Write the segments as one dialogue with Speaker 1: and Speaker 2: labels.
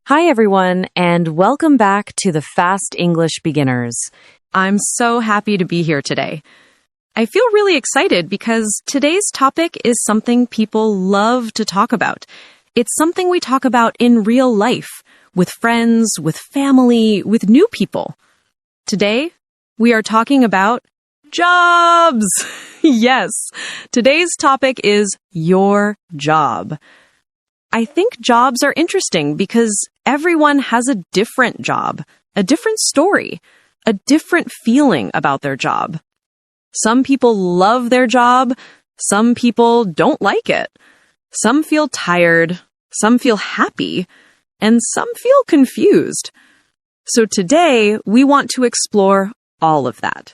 Speaker 1: Hi, everyone, and welcome back to the Fast English Beginners. I'm so happy to be here today. I feel really excited because today's topic is something people love to talk about. It's something we talk about in real life, with friends, with family, with new people. Today, we are talking about jobs. Yes, today's topic is your job. I think jobs are interesting because everyone has a different job, a different story, a different feeling about their job. Some people love their job, some people don't like it. Some feel tired, some feel happy, and some feel confused. So today, we want to explore all of that.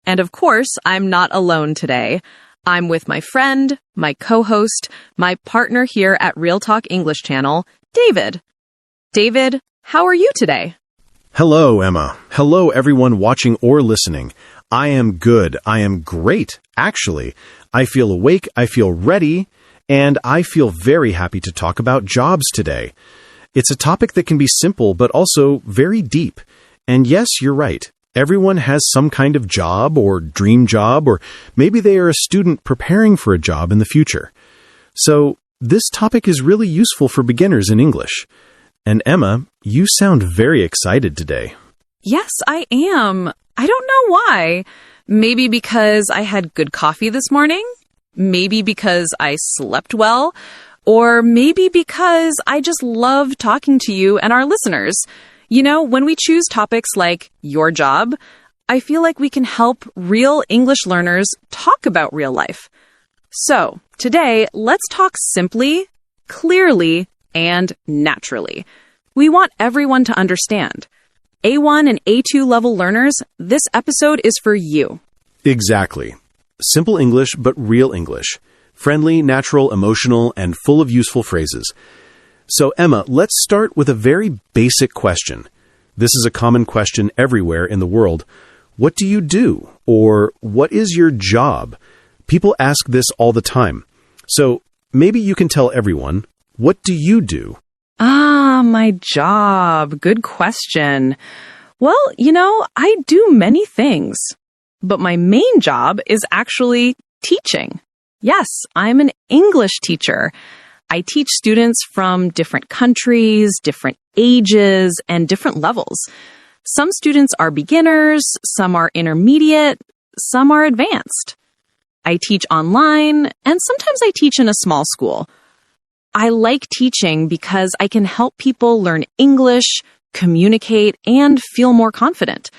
Speaker 1: And of course, I'm not alone today. I'm with my friend, my co-host, my partner here at Real Talk English Channel, David. David, how are you today?
Speaker 2: Hello, Emma. Hello, everyone watching or listening. I am good. I am great, actually. I feel awake, I feel ready, and I feel very happy to talk about jobs today. It's a topic that can be simple, but also very deep. And yes, you're right. Everyone has some kind of job or dream job, or maybe they are a student preparing for a job in the future. So this topic is really useful for beginners in English. And Emma, you sound very excited today.
Speaker 1: Yes, I am. I don't know why. Maybe because I had good coffee this morning, maybe because I slept well, or maybe because I just love talking to you and our listeners. You know, when we choose topics like your job, I feel like we can help real English learners talk about real life. So, today, let's talk simply, clearly, and naturally. We want everyone to understand. A1 and A2 level learners, this episode is for you.
Speaker 2: Exactly. Simple English, but real English. Friendly, natural, emotional, and full of useful phrases. So, Emma, let's start with a very basic question. This is a common question everywhere in the world. What do you do? Or what is your job? People ask this all the time. So, maybe you can tell everyone, what do you do?
Speaker 1: My job. Good question. Well, I do many things, but my main job is actually teaching. Yes, I'm an English teacher. I teach students from different countries, different ages, and different levels. Some students are beginners, some are intermediate, some are advanced. I teach online, and sometimes I teach in a small school. I like teaching because I can help people learn English, communicate, and feel more confident.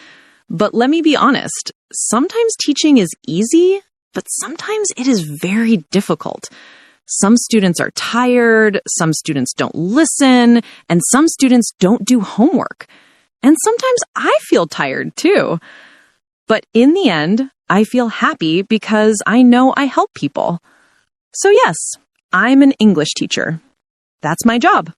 Speaker 1: But let me be honest, sometimes teaching is easy, but sometimes it is very difficult. Some students are tired, some students don't listen, and some students don't do homework. And sometimes I feel tired too. But in the end, I feel happy because I know I help people. So yes, I'm an English teacher. That's my job.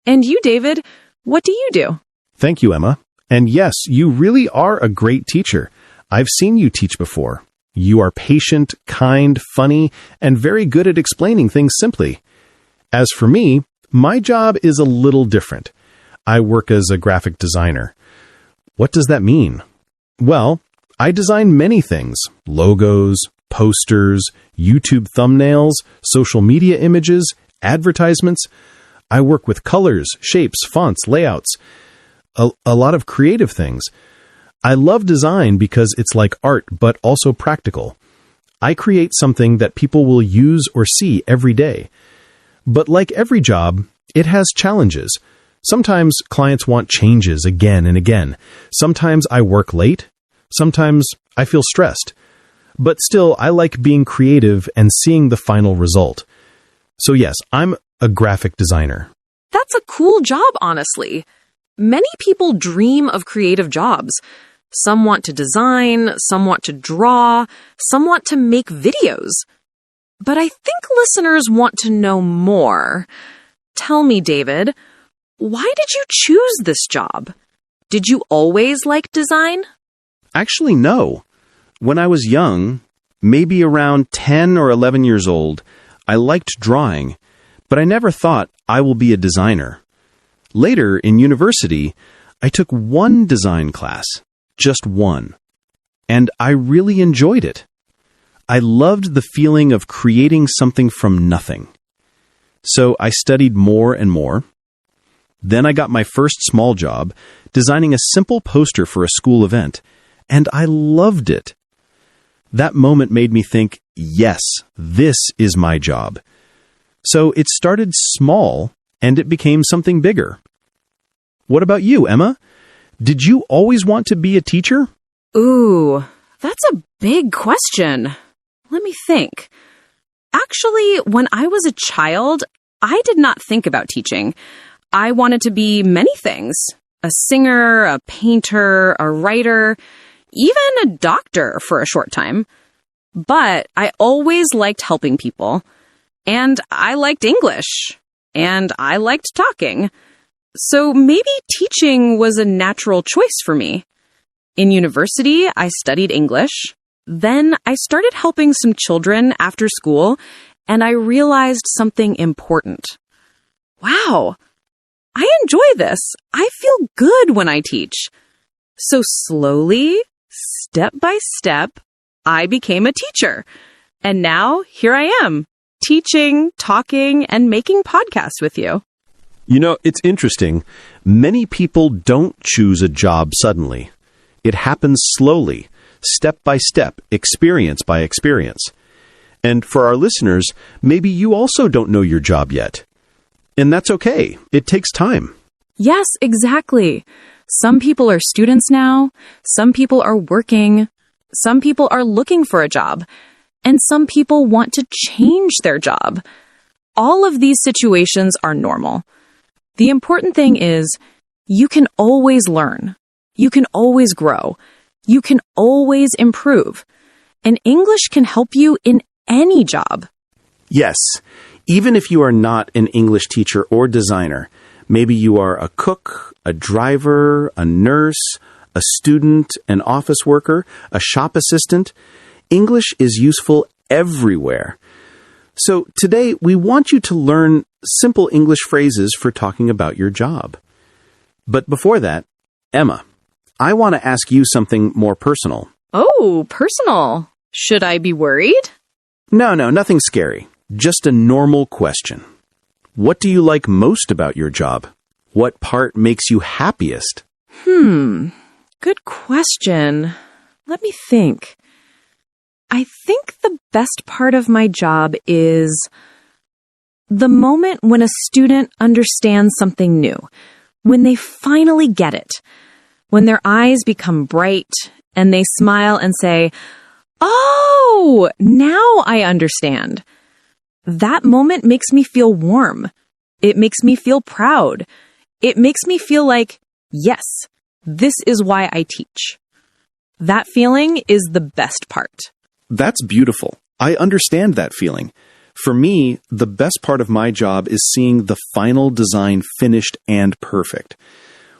Speaker 1: And you, David, what do you do?
Speaker 2: Thank you, Emma. And yes, you really are a great teacher. I've seen you teach before. You are patient, kind, funny, and very good at explaining things simply. As for me, my job is a little different. I work as a graphic designer. What does that mean? Well, I design many things: logos, posters, YouTube thumbnails, social media images, advertisements. I work with colors, shapes, fonts, layouts, a lot of creative things. I love design because it's like art, but also practical. I create something that people will use or see every day. But like every job, it has challenges. Sometimes clients want changes again and again. Sometimes I work late. Sometimes I feel stressed. But still, I like being creative and seeing the final result. So yes, I'm a graphic designer.
Speaker 1: That's a cool job, honestly. Many people dream of creative jobs. Some want to design, some want to draw, some want to make videos. But I think listeners want to know more. Tell me, David, why did you choose this job? Did you always like design?
Speaker 2: Actually, no. When I was young, maybe around 10 or 11 years old, I liked drawing, but I never thought I will be a designer. Later, in university, I took one design class, just one, and I really enjoyed it. I loved the feeling of creating something from nothing. So I studied more and more. Then I got my first small job, designing a simple poster for a school event, and I loved it. That moment made me think, yes, this is my job. So it started small, and it became something bigger. What about you, Emma? Did you always want to be a teacher?
Speaker 1: Ooh, that's a big question. Let me think. Actually, when I was a child, I did not think about teaching. I wanted to be many things. A singer, a painter, a writer, even a doctor for a short time. But I always liked helping people. And I liked English. And I liked talking. So maybe teaching was a natural choice for me. In university, I studied English. Then I started helping some children after school, and I realized something important. Wow, I enjoy this. I feel good when I teach. So slowly, step by step, I became a teacher. And now here I am, teaching, talking, and making podcasts with you.
Speaker 2: You know, it's interesting. Many people don't choose a job suddenly. It happens slowly, step by step, experience by experience. And for our listeners, maybe you also don't know your job yet. And that's okay. It takes time.
Speaker 1: Yes, exactly. Some people are students now. Some people are working. Some people are looking for a job. And some people want to change their job. All of these situations are normal. The important thing is you can always learn. You can always grow. You can always improve. And English can help you in any job.
Speaker 2: Yes, even if you are not an English teacher or designer, maybe you are a cook, a driver, a nurse, a student, an office worker, a shop assistant, English is useful everywhere. So today we want you to learn simple English phrases for talking about your job. But before that, Emma, I want to ask you something more personal.
Speaker 1: Oh, personal. Should I be worried?
Speaker 2: No, nothing scary. Just a normal question. What do you like most about your job? What part makes you happiest?
Speaker 1: Good question. Let me think. I think the best part of my job is the moment when a student understands something new, when they finally get it, when their eyes become bright and they smile and say, "Oh, now I understand." That moment makes me feel warm. It makes me feel proud. It makes me feel like, yes, this is why I teach. That feeling is the best part.
Speaker 2: That's beautiful. I understand that feeling. For me, the best part of my job is seeing the final design finished and perfect.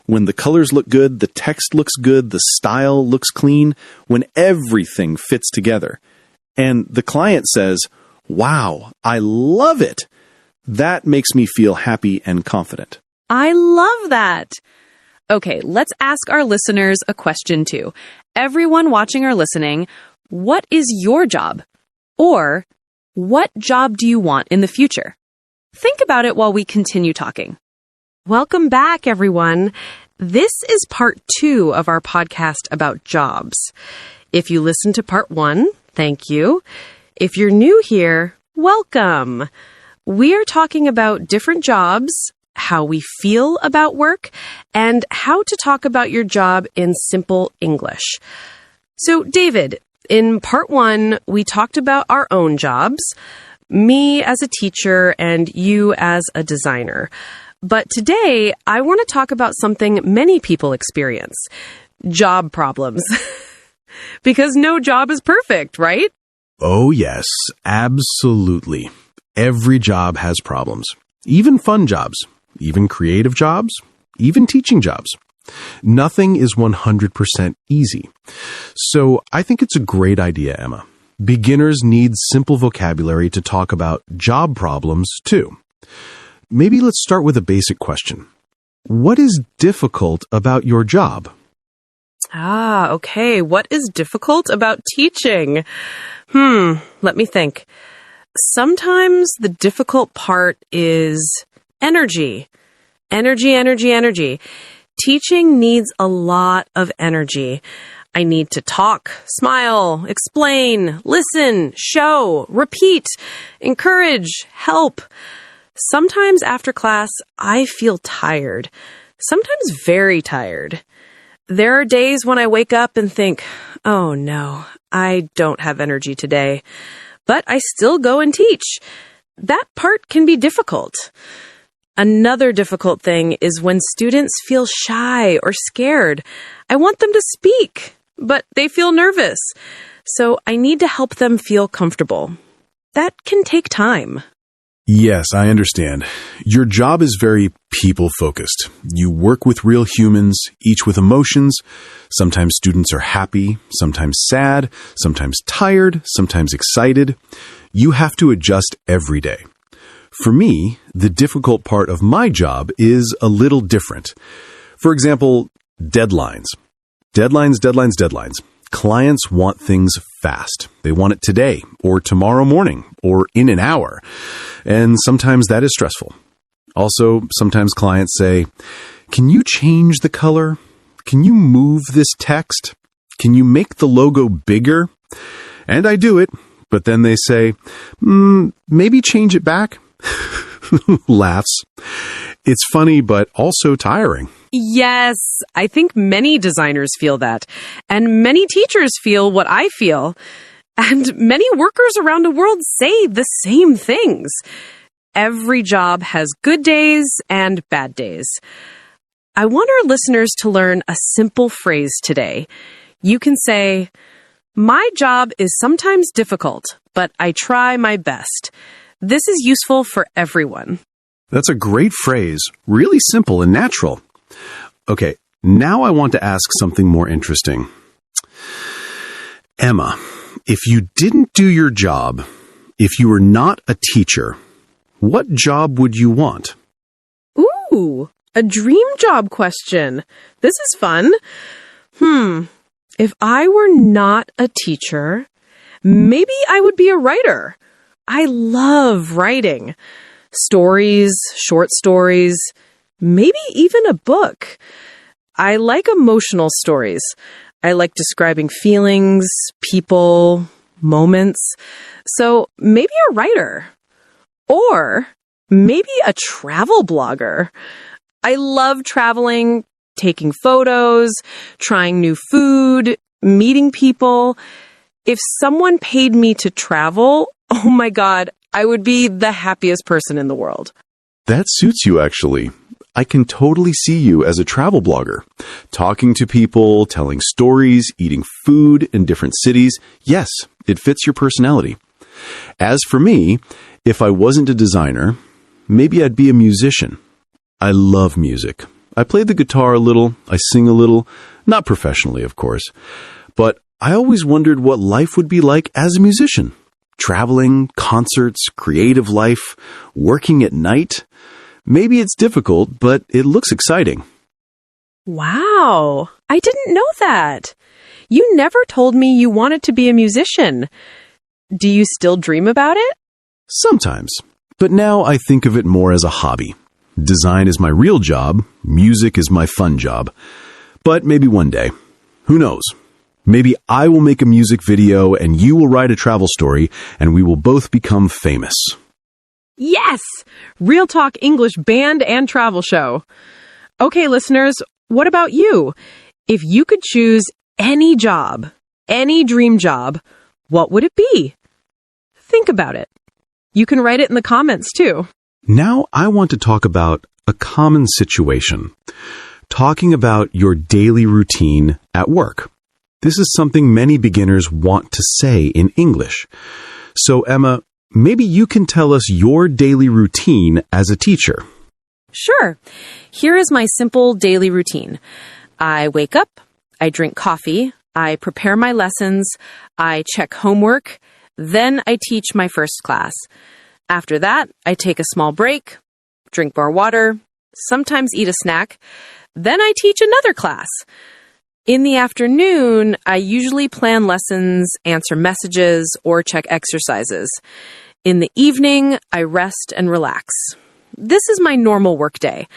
Speaker 2: When the colors look good, the text looks good, the style looks clean, when everything fits together. And the client says, "Wow, I love it." That makes me feel happy and confident.
Speaker 1: I love that. Okay, let's ask our listeners a question too. Everyone watching or listening, what is your job? Or what job do you want in the future? Think about it while we continue talking. Welcome back, everyone. This is part 2 of our podcast about jobs. If you listened to part 1, thank you. If you're new here, welcome. We are talking about different jobs, how we feel about work, and how to talk about your job in simple English. So, David, in part 1, we talked about our own jobs, me as a teacher and you as a designer. But today, I want to talk about something many people experience, job problems. Because no job is perfect, right?
Speaker 2: Oh yes, absolutely. Every job has problems. Even fun jobs, even creative jobs, even teaching jobs. Nothing is 100% easy. So I think it's a great idea, Emma. Beginners need simple vocabulary to talk about job problems too. Maybe let's start with a basic question. what is difficult about your job?
Speaker 1: Okay. What is difficult about teaching? Let me think. Sometimes the difficult part is energy. Energy. Teaching needs a lot of energy. I need to talk, smile, explain, listen, show, repeat, encourage, help. Sometimes after class, I feel tired. Sometimes very tired. There are days when I wake up and think, oh no, I don't have energy today. But I still go and teach. That part can be difficult. Another difficult thing is when students feel shy or scared. I want them to speak, but they feel nervous. So I need to help them feel comfortable. That can take time.
Speaker 2: Yes, I understand. Your job is very people-focused. You work with real humans, each with emotions. Sometimes students are happy, sometimes sad, sometimes tired, sometimes excited. You have to adjust every day. For me, the difficult part of my job is a little different. For example, deadlines. Deadlines. Clients want things fast. They want it today, or tomorrow morning, or in an hour. And sometimes that is stressful. Also, sometimes clients say, "Can you change the color? Can you move this text? Can you make the logo bigger?" And I do it, but then they say, "Maybe change it back." Laughs. It's funny, but also tiring.
Speaker 1: Yes, I think many designers feel that. And many teachers feel what I feel. And many workers around the world say the same things. Every job has good days and bad days. I want our listeners to learn a simple phrase today. You can say, "My job is sometimes difficult, but I try my best." This is useful for everyone.
Speaker 2: That's a great phrase, really simple and natural. Okay, now I want to ask something more interesting. Emma, if you didn't do your job, if you were not a teacher, what job would you want?
Speaker 1: Ooh, a dream job question. This is fun. If I were not a teacher, maybe I would be a writer. I love writing. Stories, short stories, maybe even a book. I like emotional stories. I like describing feelings, people, moments. So maybe a writer. Or maybe a travel blogger. I love traveling, taking photos, trying new food, meeting people. If someone paid me to travel, oh my God, I would be the happiest person in the world.
Speaker 2: That suits you, actually. I can totally see you as a travel blogger, talking to people, telling stories, eating food in different cities. Yes, it fits your personality. As for me, if I wasn't a designer, maybe I'd be a musician. I love music. I play the guitar a little, I sing a little, not professionally, of course, but I always wondered what life would be like as a musician. Traveling, concerts, creative life, working at night. Maybe it's difficult, but it looks exciting.
Speaker 1: Wow, I didn't know that. You never told me you wanted to be a musician. Do you still dream about it?
Speaker 2: Sometimes, but now I think of it more as a hobby. Design is my real job, music is my fun job. But maybe one day. Who knows? Maybe I will make a music video and you will write a travel story and we will both become famous.
Speaker 1: Yes! Real Talk English band and travel show. Okay, listeners, what about you? If you could choose any job, any dream job, what would it be? Think about it. You can write it in the comments too.
Speaker 2: Now I want to talk about a common situation. Talking about your daily routine at work. This is something many beginners want to say in English. So, Emma, maybe you can tell us your daily routine as a teacher.
Speaker 1: Sure. Here is my simple daily routine. I wake up, I drink coffee, I prepare my lessons, I check homework, then I teach my first class. After that, I take a small break, drink more water, sometimes eat a snack. Then I teach another class. In the afternoon, I usually plan lessons, answer messages, or check exercises. In the evening, I rest and relax. This is my normal workday.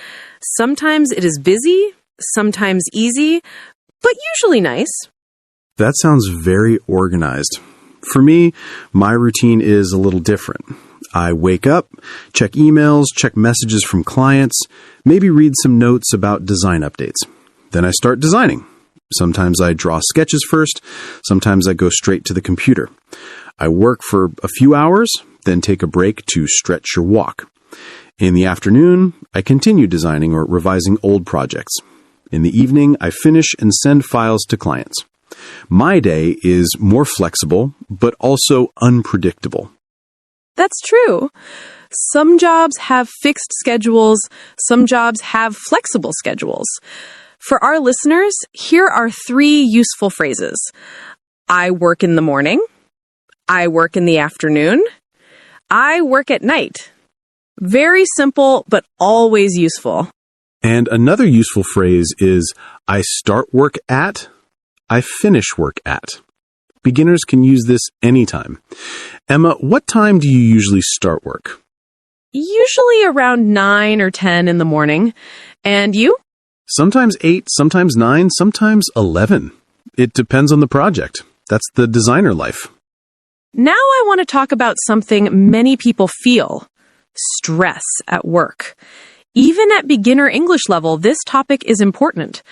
Speaker 1: Sometimes it is busy, sometimes easy, but usually nice.
Speaker 3: That sounds very organized. For me, my routine is a little different. I wake up, check emails, check messages from clients, maybe read some notes about design updates. Then I start designing. Sometimes I draw sketches first, sometimes I go straight to the computer. I work for a few hours, then take a break to stretch or walk. In the afternoon, I continue designing or revising old projects. In the evening, I finish and send files to clients. My day is more flexible, but also unpredictable.
Speaker 1: That's true. Some jobs have fixed schedules, some jobs have flexible schedules. For our listeners, here are 3 useful phrases. I work in the morning. I work in the afternoon. I work at night. Very simple, but always useful.
Speaker 3: And another useful phrase is, I start work at, I finish work at. Beginners can use this anytime. Emma, what time do you usually start work?
Speaker 1: Usually around 9 or 10 in the morning. And you?
Speaker 3: Sometimes 8, sometimes 9, sometimes 11. It depends on the project. That's the designer life.
Speaker 1: Now I want to talk about something many people feel: stress at work. Even at beginner English level, this topic is important.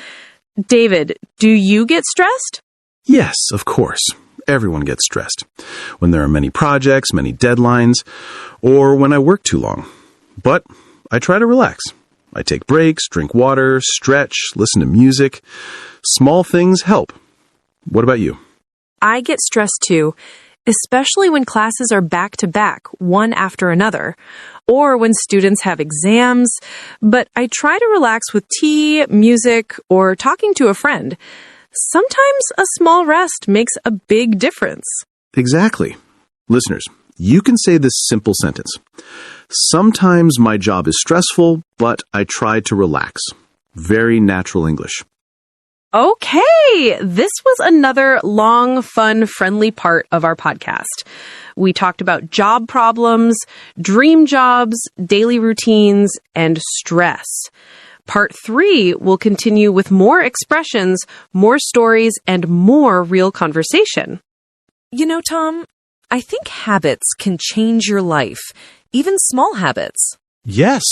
Speaker 1: David, do you get stressed?
Speaker 3: Yes, of course. Everyone gets stressed. When there are many projects, many deadlines, or when I work too long. But I try to relax. I take breaks, drink water, stretch, listen to music. Small things help. What about you?
Speaker 1: I get stressed too, especially when classes are back to back, one after another, or when students have exams. But I try to relax with tea, music, or talking to a friend. Sometimes a small rest makes a big difference.
Speaker 3: Exactly. Listeners, you can say this simple sentence. Sometimes my job is stressful, but I try to relax. Very natural English.
Speaker 1: Okay, this was another long, fun, friendly part of our podcast. We talked about job problems, dream jobs, daily routines, and stress. Part 3 will continue with more expressions, more stories, and more real conversation.
Speaker 4: You know, Tom, I think habits can change your life, even small habits.
Speaker 3: Yes,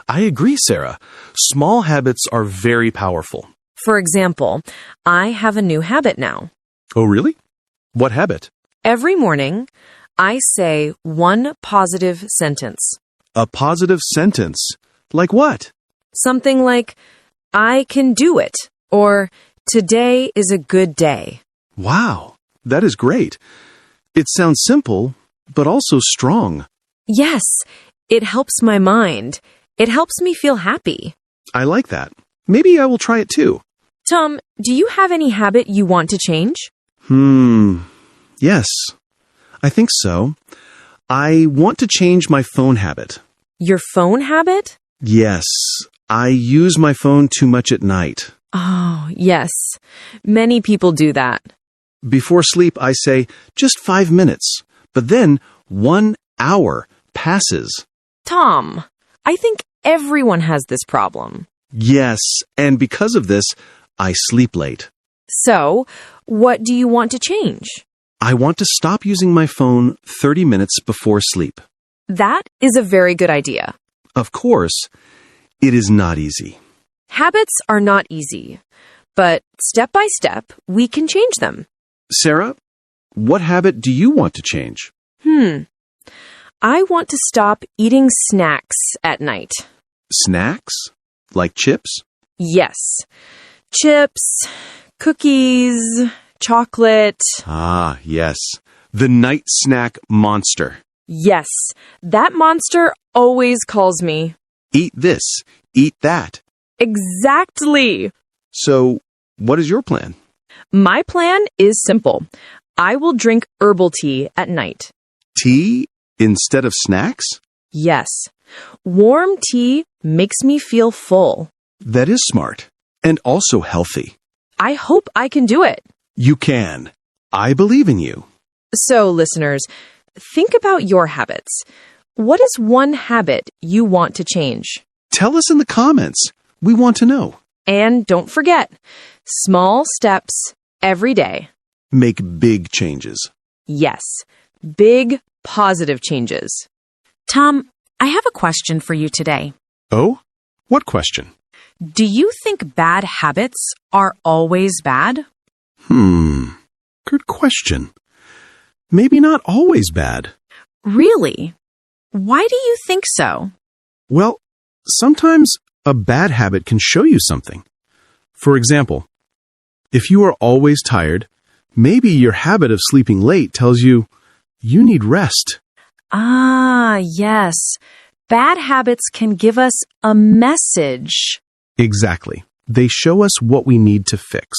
Speaker 3: I agree, Sarah. Small habits are very powerful.
Speaker 4: For example, I have a new habit now.
Speaker 3: Oh, really? What habit?
Speaker 4: Every morning, I say one positive sentence.
Speaker 3: A positive sentence. Like what?
Speaker 4: Something like, I can do it, or today is a good day.
Speaker 3: Wow, that is great. It sounds simple, but also strong.
Speaker 4: Yes, it helps my mind. It helps me feel happy.
Speaker 3: I like that. Maybe I will try it too.
Speaker 4: Tom, do you have any habit you want to change?
Speaker 3: Yes, I think so. I want to change my phone habit.
Speaker 4: Your phone habit?
Speaker 3: Yes, I use my phone too much at night.
Speaker 4: Oh, yes. Many people do that.
Speaker 3: Before sleep, I say, just 5 minutes. But then 1 hour passes.
Speaker 4: Tom, I think everyone has this problem.
Speaker 3: Yes, and because of this, I sleep late.
Speaker 4: So, what do you want to change?
Speaker 3: I want to stop using my phone 30 minutes before sleep.
Speaker 4: That is a very good idea.
Speaker 3: Of course, it is not easy.
Speaker 4: Habits are not easy, but step by step, we can change them.
Speaker 3: Sarah, what habit do you want to change?
Speaker 4: I want to stop eating snacks at night.
Speaker 3: Snacks? Like chips?
Speaker 4: Yes. Chips, cookies, chocolate.
Speaker 3: Ah, yes. The night snack monster.
Speaker 4: Yes, that monster always calls me.
Speaker 3: Eat this, eat that.
Speaker 4: Exactly.
Speaker 3: So, what is your plan?
Speaker 1: My plan is simple. I will drink herbal tea at night.
Speaker 3: Tea instead of snacks?
Speaker 1: Yes. Warm tea
Speaker 4: makes me feel full.
Speaker 3: That is smart and also healthy.
Speaker 4: I hope I can do it.
Speaker 3: You can. I believe in you.
Speaker 4: So, listeners, think about your habits. What is one habit you want to change?
Speaker 3: Tell us in the comments. We want to know.
Speaker 4: And don't forget, small steps every day.
Speaker 3: Make big changes.
Speaker 4: Yes, big positive changes. Tom, I have a question for you today.
Speaker 3: Oh? What question?
Speaker 4: Do you think bad habits are always bad?
Speaker 3: Good question. Maybe not always bad.
Speaker 4: Really? Why do you think so?
Speaker 3: Well, sometimes a bad habit can show you something. For example, if you are always tired, maybe your habit of sleeping late tells you you need rest.
Speaker 4: Ah, yes. Bad habits can give us a message.
Speaker 3: Exactly. They show us what we need to fix.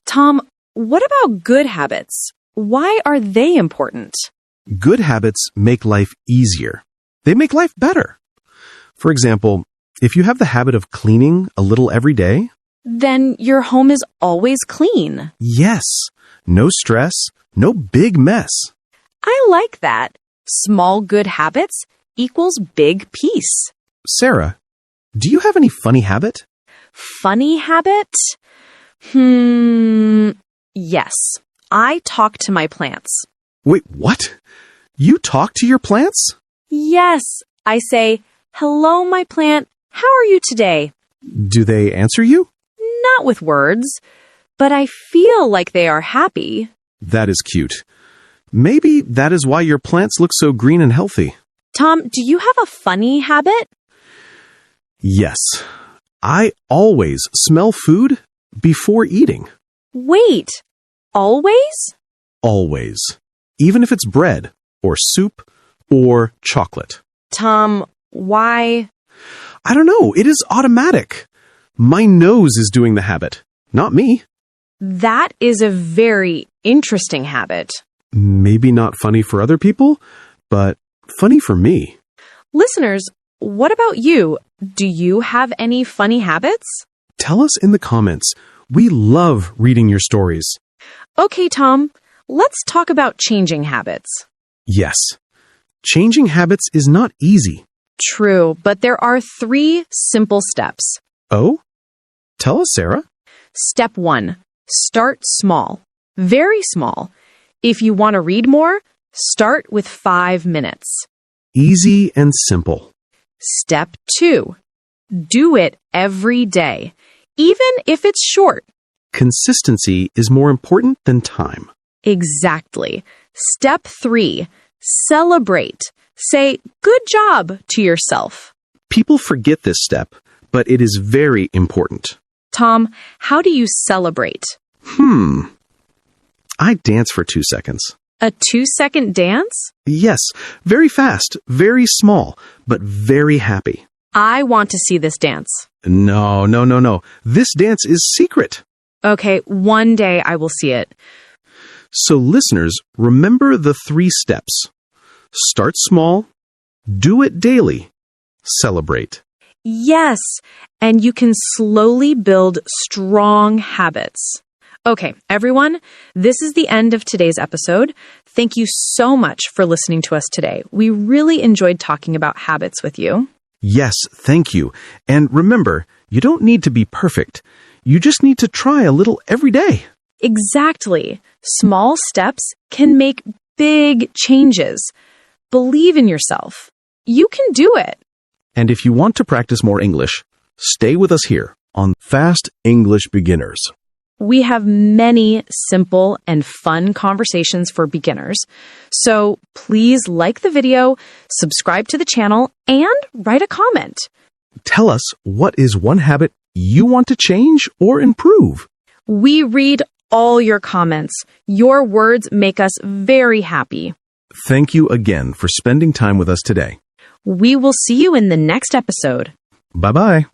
Speaker 4: Tom, what about good habits? Why are they important?
Speaker 3: Good habits make life easier. They make life better. For example, if you have the habit of cleaning a little every day,
Speaker 4: Then your home is always clean.
Speaker 3: yes, no stress, no big mess.
Speaker 4: I like that. Small good habits equals big peace.
Speaker 3: Sarah, do you have any funny habit?
Speaker 4: Funny habit? Yes. I talk to my plants.
Speaker 3: Wait, what? You talk to your plants?
Speaker 4: Yes. I say, "Hello, my plant. How are you today?"
Speaker 3: Do they answer you?
Speaker 4: Not with words, but I feel like they are happy.
Speaker 3: That is cute. Maybe that is why your plants look so green and healthy.
Speaker 4: Tom, do you have a funny habit?
Speaker 3: Yes. I always smell food before eating.
Speaker 4: Wait, always?
Speaker 3: Always. Even if it's bread or soup or chocolate.
Speaker 4: Tom, why?
Speaker 3: I don't know. It is automatic. My nose is doing the habit, not me.
Speaker 4: That is a very interesting habit.
Speaker 3: Maybe not funny for other people, but funny for me.
Speaker 4: Listeners, what about you? Do you have any funny habits?
Speaker 3: Tell us in the comments. We love reading your stories.
Speaker 4: Okay, Tom, let's talk about changing habits.
Speaker 3: Yes. Changing habits is not easy.
Speaker 4: True, but there are 3 simple steps.
Speaker 3: Oh? Tell us, Sarah.
Speaker 4: Step 1, start small, very small. If you want to read more, start with 5 minutes.
Speaker 3: Easy and simple.
Speaker 4: Step 2, do it every day, even if it's short.
Speaker 3: Consistency is more important than time.
Speaker 4: Exactly. Step 3, celebrate. Say good job to yourself.
Speaker 3: People forget this step, but it is very important.
Speaker 4: Tom, how do you celebrate?
Speaker 3: I dance for 2 seconds.
Speaker 4: A 2-second dance?
Speaker 3: Yes, very fast, very small, but very happy.
Speaker 4: I want to see this dance.
Speaker 3: No. This dance is secret.
Speaker 4: Okay, one day I will see it.
Speaker 3: So listeners, remember the 3 steps. Start small, do it daily, celebrate.
Speaker 4: Yes, and you can slowly build strong habits. Okay, everyone, this is the end of today's episode. Thank you so much for listening to us today. We really enjoyed talking about habits with you.
Speaker 3: Yes, thank you. And remember, you don't need to be perfect. You just need to try a little every day.
Speaker 4: Exactly. Small steps can make big changes. Believe in yourself. You can do it.
Speaker 3: And if you want to practice more English, stay with us here on Fast English Beginners.
Speaker 4: We have many simple and fun conversations for beginners. So please like the video, subscribe to the channel, and write a comment.
Speaker 3: Tell us what is one habit you want to change or improve.
Speaker 4: We read all your comments. Your words make us very happy.
Speaker 3: Thank you again for spending time with us today.
Speaker 4: We will see you in the next episode.
Speaker 3: Bye-bye.